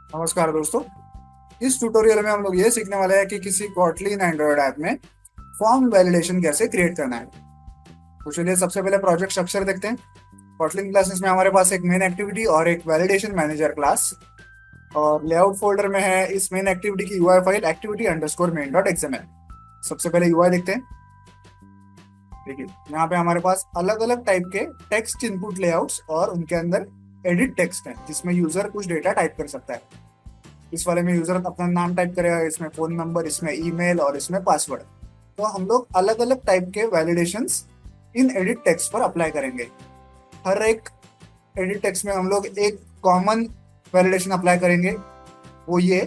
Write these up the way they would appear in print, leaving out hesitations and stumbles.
नमस्कार दोस्तों। इस ट्यूटोरियल में हम लोग ये सीखने वाले हैं कि किसी कॉटलिन एंड्रॉयड ऐप में फॉर्म वैलिडेशन कैसे क्रिएट करना है। तो चलिए सबसे पहले प्रोजेक्ट स्ट्रक्चर देखते हैं। कॉटलिन क्लासेस में हमारे पास एक मेन एक्टिविटी और एक वैलिडेशन मैनेजर क्लास, और लेआउट फोल्डर में है इस मेन एक्टिविटी की UI file activity underscore main dot XML. सबसे पहले यूआई देखते हैं। देखिए यहाँ पे हमारे पास अलग अलग टाइप के टेक्स्ट इनपुट लेआउट्स और उनके अंदर एडिट टेक्स्ट है जिसमें यूजर कुछ डेटा टाइप कर सकता है। इस वाले में यूजर अपना नाम टाइप करेगा, इसमें फोन नंबर, इसमें ईमेल और इसमें पासवर्ड। तो हम लोग अलग अलग टाइप के वैलिडेशंस इन एडिट टेक्स्ट पर अप्लाई करेंगे। हर एक एडिट टेक्स्ट में हम लोग एक कॉमन वैलिडेशन अप्लाई करेंगे, वो ये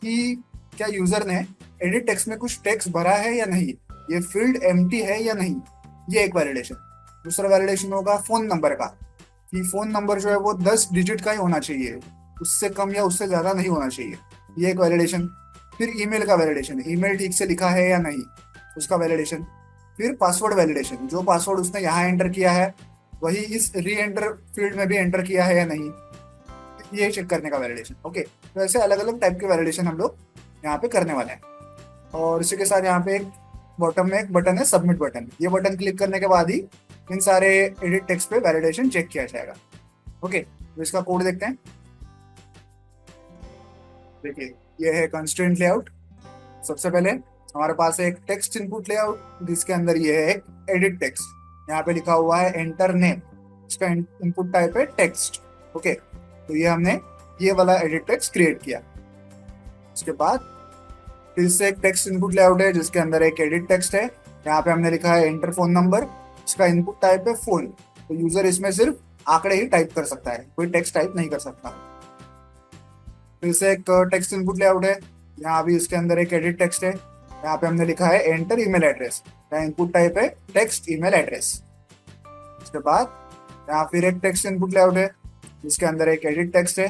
कि क्या यूजर ने एडिट टेक्स्ट में कुछ टेक्स्ट भरा है या नहीं, ये फील्ड एम्प्टी है या नहीं, ये एक वैलिडेशन। दूसरा वैलिडेशन होगा फोन नंबर का, कि फोन नंबर जो है वो 10 डिजिट का ही होना चाहिए, उससे कम या उससे ज्यादा नहीं होना चाहिए, ये एक वैलिडेशन। फिर ईमेल का वैलिडेशन, ईमेल ठीक से लिखा है या नहीं, उसका वैलिडेशन। फिर पासवर्ड वैलिडेशन, जो पासवर्ड उसने यहाँ एंटर किया है वही इस री एंटर फील्ड में भी एंटर किया है या नहीं, ये चेक करने का वैलिडेशन। ओके, तो ऐसे अलग अलग टाइप के वैलिडेशन हम लोग यहाँ पे करने वाले हैं। और इसी के साथ यहाँ पे एक बॉटम में एक बटन है सबमिट बटन, ये बटन क्लिक करने के बाद ही इन सारे एडिट टेक्स्ट पे वैलिडेशन चेक किया जाएगा। ओके, तो इसका कोड देखते हैं। देखिए ये है कंस्ट्रेंट लेआउट। सबसे पहले हमारे पास है एक टेक्स्ट इनपुट लेआउट जिसके अंदर ये है एक एडिट टेक्स्ट, यहाँ पे लिखा हुआ है एंटर नेम, इसका इनपुट टाइप है टेक्स्ट। ओके, तो ये हमने ये वाला एडिट टेक्स्ट क्रिएट किया। उसके बाद फिर से एक टेक्स्ट इनपुट लेआउट है जिसके अंदर एक एडिट टेक्स्ट है, यहाँ पे हमने लिखा है एंटर फोन नंबर, इसका इनपुट टाइप है फोन, तो यूजर इसमें सिर्फ आंकड़े ही टाइप कर सकता है, कोई टेक्स्ट टाइप नहीं कर सकता। फिर से एक टेक्स्ट इनपुट लेआउट है, यहाँ भी इसके अंदर एक एडिट टेक्स्ट है, यहाँ पे हमने लिखा है एंटर ईमेल एड्रेस, यहाँ इनपुट टाइप है टेक्स्ट ईमेल एड्रेस। उसके बाद यहाँ फिर एक टेक्स्ट इनपुट लेआउट है जिसके अंदर एक एडिट टेक्स्ट है,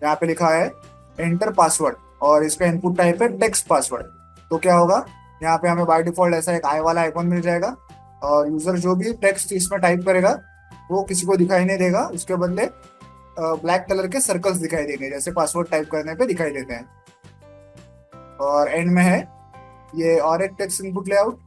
यहाँ पे लिखा है एंटर पासवर्ड और इसका इनपुट टाइप है टेक्स्ट पासवर्ड। तो क्या होगा, यहाँ पे हमें बाय डिफॉल्ट ऐसा एक आई वाला आइकॉन मिल जाएगा और यूजर जो भी टेक्स्ट इसमें टाइप करेगा वो किसी को दिखाई नहीं देगा, उसके बदले ब्लैक कलर के सर्कल्स दिखाई देंगे जैसे पासवर्ड टाइप करने पे दिखाई देते हैं। और एंड में है ये और एक टेक्स्ट इनपुट लेआउट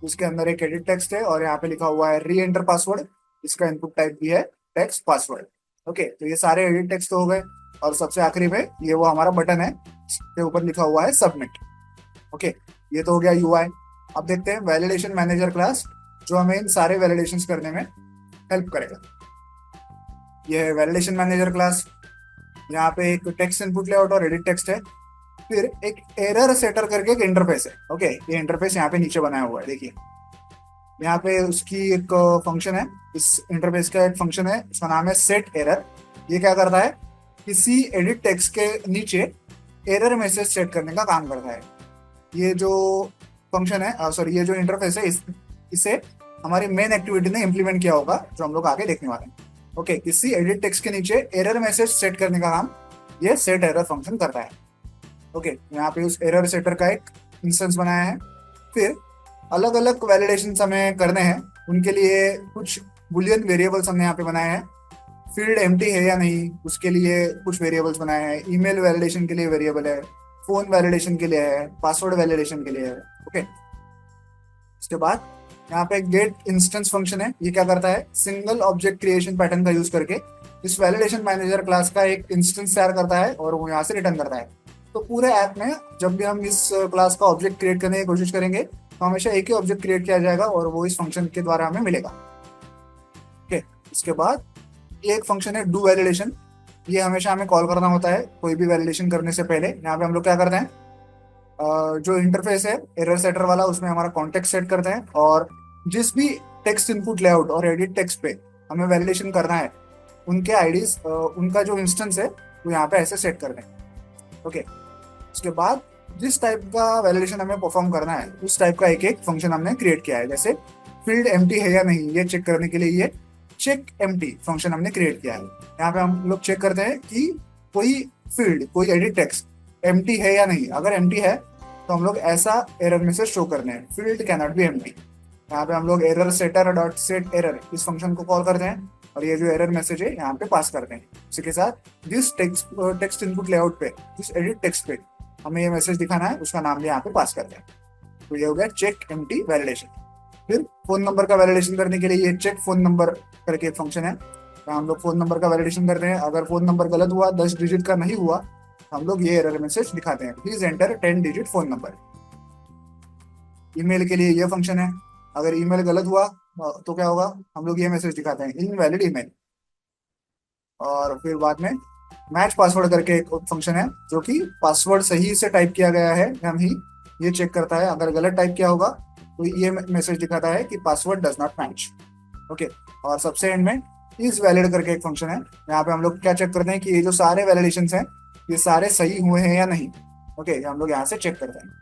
जिसके अंदर एक एडिट टेक्स्ट है और यहाँ पे लिखा हुआ है री एंटर पासवर्ड, इसका इनपुट टाइप भी है टेक्स्ट पासवर्ड। ओके, तो ये सारे एडिट टेक्स्ट हो गए और सबसे आखिरी में ये वो हमारा बटन है इसके ऊपर लिखा हुआ है सबमिट। ओके, ये तो हो गया यूआई। अब देखते हैं वैलिडेशन मैनेजर क्लास जो हमें इन सारे वैलिडेशंस करने में हेल्प करेगा। ये है वैलिडेशन मैनेजर क्लास, यहाँ पे एक टेक्स्ट इनपुट लेआउट और एडिट टेक्स्ट है। फिर एक एरर सेटर करके एक इंटरफेस है। ओके, ये इंटरफेस यहाँ पे नीचे बनाया हुआ है, देखिए यहाँ पे उसकी एक फंक्शन है, इस इंटरफेस का एक फंक्शन है, इसका नाम है सेट एरर। ये क्या करता है, किसी एडिट टेक्स्ट के नीचे एरर मैसेज सेट करने का काम करता है। ये जो फंक्शन है, सॉरी ये जो इंटरफेस है, इसे हमारी मेन एक्टिविटी ने इंप्लीमेंट किया होगा जो हम लोग आगे देखने वाले हैं। ओके, किसी एडिट टेक्स्ट के नीचे एरर मैसेज सेट करने का काम ये सेट एरर फंक्शन करता है। ओके, यहाँ पे उस एरर सेटर का एक इंस्टेंस बनाया है। फिर अलग अलग वैलिडेशन हमें करने हैं, उनके लिए कुछ बुलियन वेरिएबल्स हमने यहाँ पे बनाए हैं। फील्ड एम्प्टी है या नहीं उसके लिए कुछ वेरिएबल्स बनाए हैं, ईमेल वैलिडेशन के लिए वेरिएबल है, फोन वैलिडेशन के लिए है, पासवर्ड वैलिडेशन के लिए है। ओके, इसके बाद यहाँ पे एक गेट इंस्टेंस फंक्शन है, ये क्या करता है, सिंगल ऑब्जेक्ट क्रिएशन पैटर्न का यूज करके इस वैलिडेशन मैनेजर क्लास का एक इंस्टेंस तैयार करता है और वो यहाँ से रिटर्न करता है। तो पूरे ऐप में जब भी हम इस क्लास का ऑब्जेक्ट क्रिएट करने की कोशिश करेंगे तो हमेशा एक ही ऑब्जेक्ट क्रिएट किया जाएगा और वो इस फंक्शन के द्वारा हमें मिलेगा। ओके, इसके बाद ये एक फंक्शन है डू वैलिडेशन, ये हमेशा हमें कॉल करना होता है कोई भी वैलिडेशन करने से पहले। यहाँ पे हम लोग क्या करते हैं, जो इंटरफेस है एरर सेटर वाला उसमें हमारा कॉन्टेक्स्ट सेट करते हैं और जिस भी टेक्स्ट इनपुट लेआउट और एडिट टेक्स्ट पे हमें वैलिडेशन करना है उनके आईडीज, उनका जो इंस्टेंस है वो यहाँ पे ऐसे सेट कर दें। ओके, उसके बाद जिस टाइप का वैलिडेशन हमें परफॉर्म करना है उस टाइप का एक एक फंक्शन हमने क्रिएट किया है। जैसे फील्ड एम्प्टी है या नहीं ये चेक करने के लिए ये चेक एम्प्टी फंक्शन हमने क्रिएट किया है। यहाँ पे हम लोग चेक करते हैं कि कोई फील्ड, कोई एडिट टेक्स्ट एम्प्टी है या नहीं। अगर एम्प्टी है तो हम लोग ऐसा एरर मैसेज शो करने हैं, फील्ड कैनॉट बी एम्प्टी। यहाँ पे हम लोग error setter dot set error इस फंक्शन को कॉल करते हैं और ये जो एरर मैसेज है यहाँ पे पास करते हैं। इसी के साथ जिस टेक्स्ट इनपुट लेआउट पे, जिस एडिट टेक्स्ट पे हमें ये मैसेज दिखाना है उसका नाम भी यहाँ पे पास करते हैं। तो ये हो गया चेक एम्प्टी वैलिडेशन। फिर फोन नंबर का वैलिडेशन करने के लिए ये चेक फोन नंबर करके एक फंक्शन है, जहाँ हम लोग फोन नंबर का वैलिडेशन करते हैं। अगर फोन नंबर गलत हुआ, 10 डिजिट का नहीं हुआ, हम लोग ये एरर मैसेज दिखाते हैं, please enter 10 digit phone number. Email के लिए ये फंक्शन है, अगर ईमेल गलत हुआ तो क्या होगा, हम लोग ये मैसेज दिखाते हैं, इनवैलिड ईमेल। और फिर बाद में मैच पासवर्ड करके एक फंक्शन है, जो कि पासवर्ड सही से टाइप किया गया है या नहीं ये चेक करता है। अगर गलत टाइप किया होगा तो ये मैसेज दिखाता है कि password does not match. Okay. और सबसे एंड में इज वैलिड करके एक फंक्शन है, यहाँ पे हम लोग क्या चेक करते हैं कि ये जो सारे वैलिडेशंस हैं ये सारे सही हुए हैं या नहीं। ओके, हम लोग यहाँ से चेक करते हैं।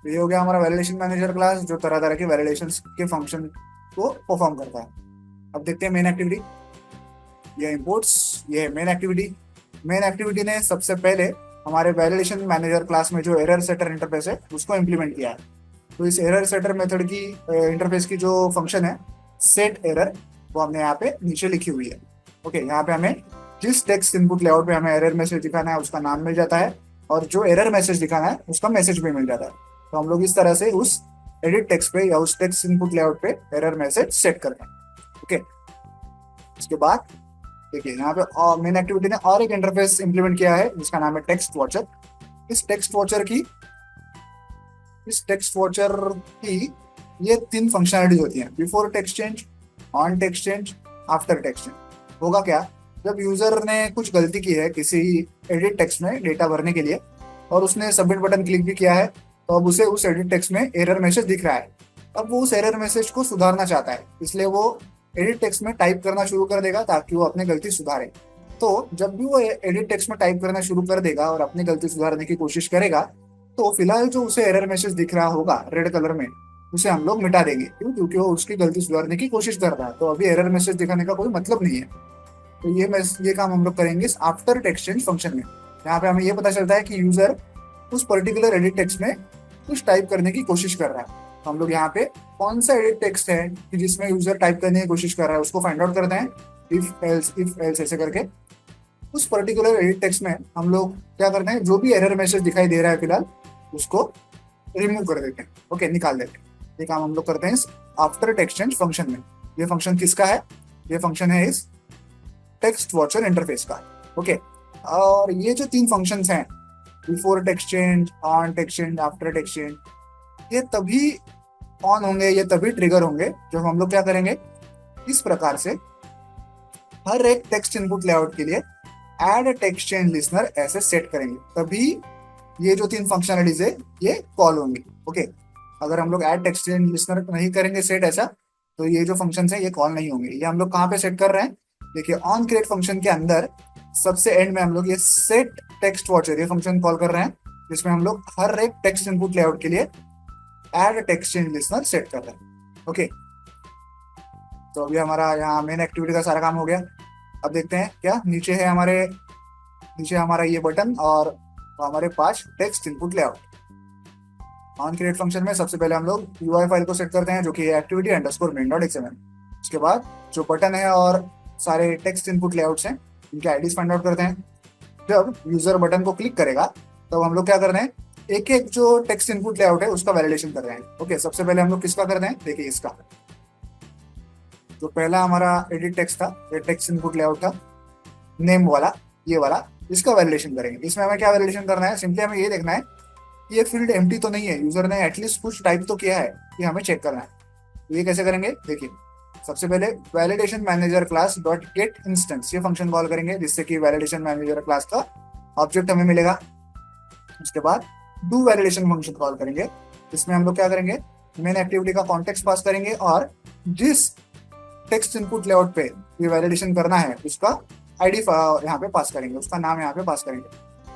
तो ये हो गया हमारा वैलिडेशन मैनेजर क्लास, जो तरह तरह के वैलिडेशंस के फंक्शन को परफॉर्म करता है। अब देखते हैं मेन एक्टिविटी। ये इंपोर्ट्स, ये मेन एक्टिविटी। मेन एक्टिविटी ने सबसे पहले हमारे वैलिडेशन मैनेजर क्लास में जो एरर सेटर इंटरफेस है उसको इम्प्लीमेंट किया है। तो इस एरर सेटर मेथड की इंटरफेस की जो फंक्शन है सेट एरर, वो हमने यहाँ पे नीचे लिखी हुई है। ओके, यहाँ पे हमें जिस टेक्स्ट इनपुट लेआउट पे हमें एरर मैसेज दिखाना है उसका नाम मिल जाता है, और जो एरर मैसेज दिखाना है उसका मैसेज भी मिल जाता है। तो हम लोग इस तरह से उस एडिट टेक्स्ट पे या उस टेक्स्ट इनपुट लेआउट पे एरर मैसेज सेट करते हैं। ओके, इसके बाद देखिए यहाँ पे मेन एक्टिविटी ने और एक इंटरफेस इंप्लीमेंट किया है जिसका नाम है टेक्स्ट वॉचर। इस टेक्स्ट वॉचर की इस टेक्स्ट वॉचर की ये 3 फंक्शनलिटीज होती हैं, before text change, on text change, after text change. होगा क्या, जब यूजर ने कुछ गलती की है किसी एडिट टेक्स्ट में डेटा भरने के लिए और उसने सबमिट बटन क्लिक भी किया है, तो अब उसे उस एडिट टेक्स्ट में एरर मैसेज दिख रहा है। अब वो उस एरर मैसेज को सुधारना चाहता है, इसलिए वो एडिट टेक्स्ट में टाइप करना शुरू कर देगा ताकि वो अपनी गलती सुधारे। तो जब भी वो एडिट टेक्स्ट में टाइप करना शुरू कर देगा और अपनी गलती सुधारने की कोशिश करेगा, तो फिलहाल जो उसे एरर मैसेज दिख रहा होगा रेड कलर में, उसे हम लोग मिटा देंगे। क्यों? क्योंकि वो उसकी गलती सुधारने की कोशिश कर रहा है, तो अभी एरर मैसेज दिखाने का कोई मतलब नहीं है। तो ये काम हम लोग करेंगे इस आफ्टर टेक्स्ट चेंज फंक्शन में। यहाँ पे हमें ये पता चलता है कि यूजर उस पर्टिकुलर एडिट टेक्स्ट में कुछ टाइप करने की कोशिश कर रहा है। तो हम लोग यहाँ पे कौन सा एडिट टेक्स्ट है कि जिसमें यूजर टाइप करने की कोशिश कर रहा है उसको फाइंड आउट करते हैं, इफ एल्स ऐसे करके। उस पर्टिकुलर एडिट टेक्स्ट में हम लोग क्या करते हैं, जो भी एरर मैसेज दिखाई दे रहा है फिलहाल उसको रिमूव कर देते हैं। ओके, निकाल देते हैं। ये काम हम लोग करते हैं इस आफ्टर टेक्स्ट चेंज फंक्शन में। ये फंक्शन किसका है? ये फंक्शन है इस टेक्स्ट वॉचर इंटरफेस का। ओके, और ये जो 3 फंक्शंस हैं, before text change, on text change, after text change, ये तभी ऑन होंगे, ये तभी ट्रिगर होंगे जब हम लोग क्या करेंगे, इस प्रकार से हर एक टेक्स्ट इनपुट लेआउट के लिए ऐड टेक्स्ट चेंज लिसनर ऐसे सेट करेंगे, तभी ये जो 3 फंक्शनलिटीज है ये कॉल होंगी। ओके, अगर हम लोग ऐड टेक्स्ट चेंज लिसनर नहीं करेंगे सेट ऐसा, तो ये जो फंक्शंस है ये कॉल नहीं होंगे। ये हम लोग कहाँ पे सेट कर रहे हैं, देखिए ऑन क्रिएट फंक्शन के अंदर सबसे एंड में हम लोग ये सेट टेक्स्ट वॉचर ये फंक्शन कॉल कर रहे हैं, जिसमें हम लोग हर एक टेक्स्ट इनपुट लेआउट के लिए add text change listener set कर रहे हैं। ओके, तो अभी हमारा यहाँ मेन एक्टिविटी का सारा काम हो गया। अब देखते हैं क्या नीचे है नीचे हमारा ये बटन और हमारे पास text input layout. On create function में सबसे पहले हम लोग यूआई फाइल को सेट करते हैं जो कि activity underscore main dot XML. उसके बाद जो बटन है और सारे टेक्स्ट इनपुट लेआउट्स हैं इनके आईडीज फाइंड आउट करते हैं। जब यूजर बटन को क्लिक करेगा तब हम लोग क्या कर रहे हैं, एक एक जो टेक्स्ट इनपुट लेआउट है उसका वैलिडेशन कर रहे हैं। ओके, सबसे पहले हम लोग किसका कर रहे हैं, देखिए इसका जो पहला हमारा एडिट टेक्स्ट था, ये टेक्स्ट इनपुट लेआउट था नेम वाला, ये वाला, इसका वैलिडेशन करेंगे। इसमें हमें क्या वैलिडेशन करना है, सिंपली हमें ये देखना है कि ये फील्ड एम्प्टी तो नहीं है, यूजर ने एटलीस्ट कुछ टाइप तो किया है, ये हमें चेक करना है। ये कैसे करेंगे, देखिए सबसे पहले validation manager class dot gate instance ये फंक्शन कॉल करेंगे, जिससे कि वैलिडेशन मैनेजर क्लास का ऑब्जेक्ट हमें मिलेगा। उसके बाद डू वैलिडेशन फंक्शन कॉल करेंगे, इसमें हम लोग क्या करेंगे, मेन एक्टिविटी का कॉन्टेक्स्ट पास करेंगे और जिस टेक्स्ट इनपुट लेआउट पे ये वैलिडेशन करना है उसका आईडी यहाँ पे पास करेंगे, उसका नाम यहाँ पे पास करेंगे।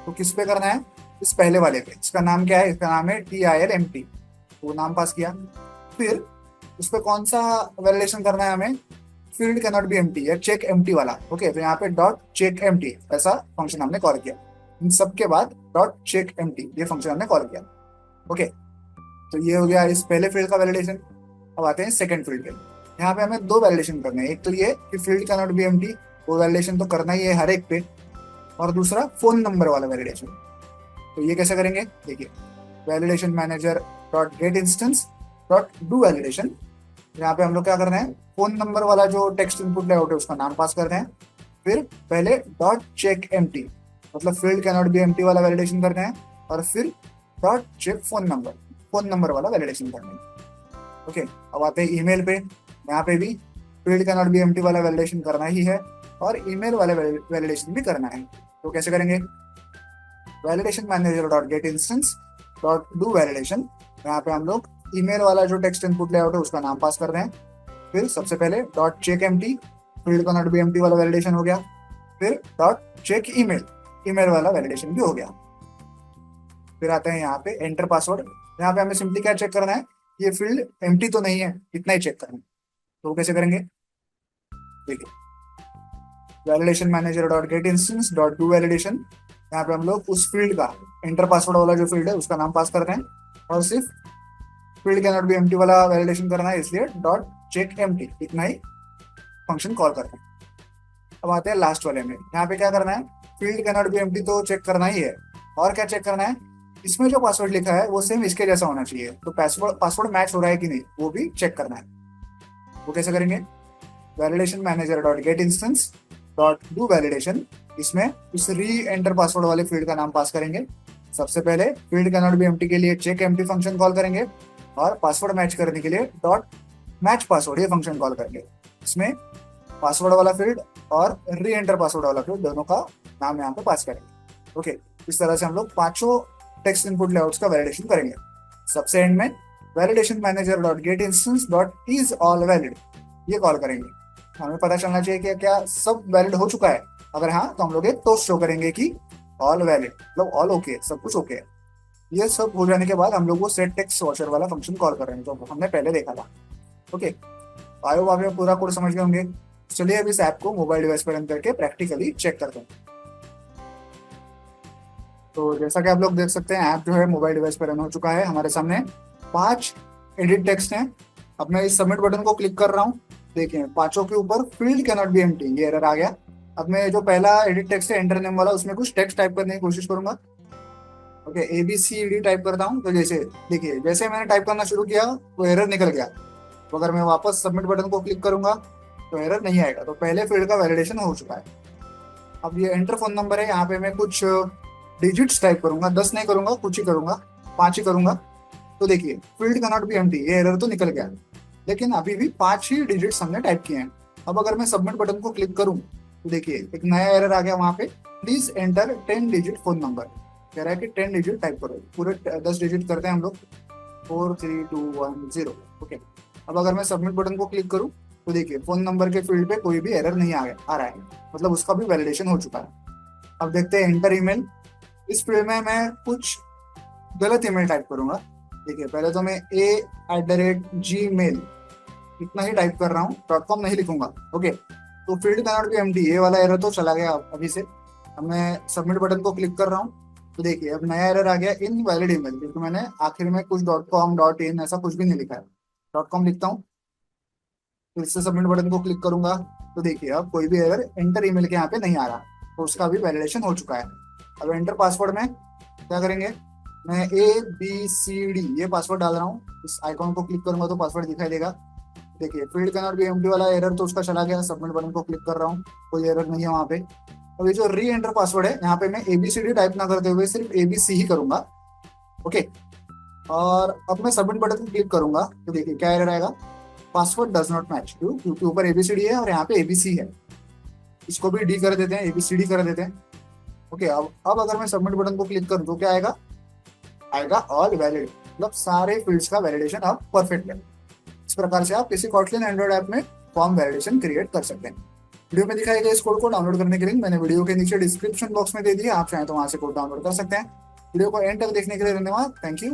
तो किस पे करना है, इस पहले वाले पे। इसका नाम क्या है, इसका नाम है TILMT, वो नाम पास किया। फिर उस पर कौन सा वैलिडेशन करना है हमें, field can not be empty या चेक एम्प्टी वाला। ओके, तो यहाँ पे डॉट चेक एम्प्टी ऐसा फंक्शन हमने कॉल किया। इन सब के बाद डॉट चेक एम्प्टी ये फंक्शन हमने कॉल किया। ओके, तो ये हो गया इस पहले फील्ड का वैलिडेशन। अब आते हैं सेकंड फील्ड पे। यहाँ पे हमें दो वैलिडेशन करने हैं, एक तो ये कि field can not be empty, वो वैलिडेशन तो करना ही है हर एक पे, और दूसरा फोन नंबर वाला वैलिडेशन। तो ये कैसे करेंगे, देखिए validation manager dot gate instance dot do validation. यहाँ पे हम लोग क्या करना है, फोन नंबर वाला जो टेक्स्ट इनपुट लेआउट है उसका नाम पास करते हैं, फिर पहले डॉट चेक एम्प्टी मतलब field can not be empty वाला वैलिडेशन करते हैं, और फिर डॉट चेक फोन नंबर वाला वैलिडेशन करते हैं। ओके, अब आते हैं ईमेल पे। यहाँ पे भी field can not be empty वाला वैलिडेशन करना ही है, और ईमेल वाला वैलिडेशन भी करना है। तो कैसे करेंगे, validation manager dot gate instance dot do validation. यहाँ पे हम लोग ईमेल वाला जो टेक्स्ट इनपुट लेआउट है उसका नाम पास कर रहे हैं, फिर सबसे पहले dot check empty, field can not be empty वाला वैलिडेशन हो गया, फिर डॉट चेक ईमेल, ईमेल वाला वैलिडेशन भी हो गया। फिर आते हैं यहाँ पे एंटर पासवर्ड। यहाँ पे हमें सिंपली क्या चेक करना है, ये फील्ड एम्प्टी तो नहीं है, इतना ही चेक करना है। तो वो कैसे करेंगे, देखिए validation manager dot gate instance dot do validation. यहाँ पे हम लोग उस फील्ड का एंटर पासवर्ड वाला जो फील्ड है उसका नाम पास कर रहे हैं, और सिर्फ field can not be empty वाला वैलिडेशन करना है, इसलिए डॉट चेक एम्प्टी इतना ही फंक्शन कॉल करते हैं। अब आते हैं लास्ट वाले में। यहाँ पे क्या करना है, field can not be empty तो चेक करना ही है, और क्या चेक करना है, इसमें जो पासवर्ड लिखा है वो सेम इसके जैसा होना चाहिए, तो पासवर्ड मैच हो रहा है कि नहीं वो भी चेक करना है। वो कैसे करेंगे, validation manager dot gate instance dot do validation, इसमें इस री एंटर पासवर्ड वाले फील्ड का नाम पास करेंगे। सबसे पहले field can not be empty के लिए चेक एम्प्टी फंक्शन कॉल करेंगे, और पासवर्ड मैच करने के लिए डॉट मैच पासवर्ड ये फंक्शन कॉल करेंगे। इसमें पासवर्ड वाला फील्ड और री एंटर पासवर्ड वाला फील्ड दोनों का नाम यहाँ पे पास करेंगे। ओके, इस तरह से हम लोग पांचों टेक्स्ट इनपुट लेआउट्स का वैलिडेशन करेंगे। सबसे एंड में validation manager dot gate instance dot is all valid ये कॉल करेंगे। हमें पता चलना चाहिए कि क्या सब वैलिड हो चुका है, अगर हाँ तो हम लोग एक टोस्ट शो करेंगे कि ऑल वैलिड, मतलब ऑल ओके, सब कुछ ओके है। ये सब हो जाने के बाद हम लोग वो सेट टेक्स्ट वॉचर वाला फंक्शन कॉल कर रहे हैं जो हमने पहले देखा था। ओके, आई होप आप पूरा कोड समझ गए होंगे। चलिए अब इस ऐप को मोबाइल डिवाइस पर रन करके प्रैक्टिकली चेक करते हैं। तो जैसा कि आप लोग देख सकते हैं, ऐप जो है मोबाइल डिवाइस पर रन हो चुका है। हमारे सामने 5 एडिट टेक्स्ट हैं। अब मैं इस सबमिट बटन को क्लिक कर रहा हूँ, देखिए पांचों के ऊपर field can not be empty ये एरर आ गया। अब मैं जो पहला एडिट टेक्स्ट है एंटर नेम वाला, उसमें कुछ टेक्स्ट टाइप करने की कोशिश करूंगा। ओके, ABCD टाइप करता हूँ, तो जैसे देखिए जैसे मैंने टाइप करना शुरू किया वो एरर निकल गया। तो अगर मैं वापस सबमिट बटन को क्लिक करूंगा तो एरर नहीं आएगा, तो पहले फील्ड का वैलिडेशन हो चुका है। अब ये एंटर फोन नंबर है, यहाँ पे मैं कुछ डिजिट्स टाइप करूंगा, 10 नहीं करूंगा, कुछ ही करूंगा, 5 ही करूंगा। तो देखिए field can not be empty ये एरर तो निकल गया, लेकिन अभी भी 5 ही डिजिट्स हमने टाइप किए हैं। अब अगर मैं सबमिट बटन को क्लिक करूं तो देखिए एक नया एरर आ गया वहां पे, please enter 10 digit phone number. कह रहा है कि 10 डिजिट टाइप करो, पूरे 10 डिजिट करते हैं हम लोग, 43210। ओके, अब अगर मैं सबमिट बटन को क्लिक करूं तो देखिए फोन नंबर के फील्ड पे कोई भी एरर नहीं आ रहा है, मतलब उसका भी वैलिडेशन हो चुका है। अब देखते हैं एंटर ईमेल। इस फील्ड में मैं कुछ गलत ईमेल टाइप करूंगा। देखिए पहले तो मैं a@gmail इतना ही टाइप कर रहा हूँ, .com नहीं लिखूंगा। ओके, तो field can not be empty ये वाला एरर तो चला गया अभी से। अब मैं सबमिट बटन को क्लिक कर रहा हूँ तो देखिए अब नया एरर आ गया, इनवैलिड ईमेल, क्योंकि मैंने आखिर में कुछ .com .in ऐसा कुछ भी नहीं लिखा है। .com लिखता हूँ, फिर से सबमिट बटन को क्लिक करूंगा तो देखिए अब कोई भी एरर एंटर ईमेल के यहाँ पे नहीं आ रहा, तो उसका भी वैलिडेशन हो चुका है। अब एंटर पासवर्ड में क्या करेंगे, मैं ABCD ये पासवर्ड डाल रहा हूँ, इस आइकॉन को क्लिक करूंगा तो पासवर्ड दिखाई देगा। देखिए field can not be empty वाला एरर तो उसका चला गया। सबमिट बटन को क्लिक कर रहा हूँ, कोई एरर नहीं है वहाँ पे। अब ये जो री एंटर पासवर्ड है यहाँ पे मैं ABCD टाइप ना करते हुए सिर्फ ABC ही करूंगा। ओके, और अब मैं सबमिट बटन को क्लिक करूंगा तो देखिए क्या एरर आएगा, पासवर्ड डज नॉट मैच, क्योंकि ऊपर ABCD है और यहाँ पे ABC है। इसको भी D कर देते हैं, ABCD कर देते हैं। ओके, अब अगर मैं सबमिट बटन को क्लिक करूँ तो क्या आएगा, आएगा ऑल वैलिड, मतलब सारे फील्ड्स का वैलिडेशन अब परफेक्ट है। इस प्रकार से आप किसी कॉटलिन एंड्रॉइड ऐप में फॉर्म वैलिडेशन क्रिएट कर सकते हैं। वीडियो में दिखाए गए इस कोड को डाउनलोड करने के लिंक मैंने वीडियो के नीचे डिस्क्रिप्शन बॉक्स में दे दिया, आप चाहें तो वहां से कोड डाउनलोड कर सकते हैं। वीडियो को एंड तक देखने के लिए धन्यवाद, थैंक यू।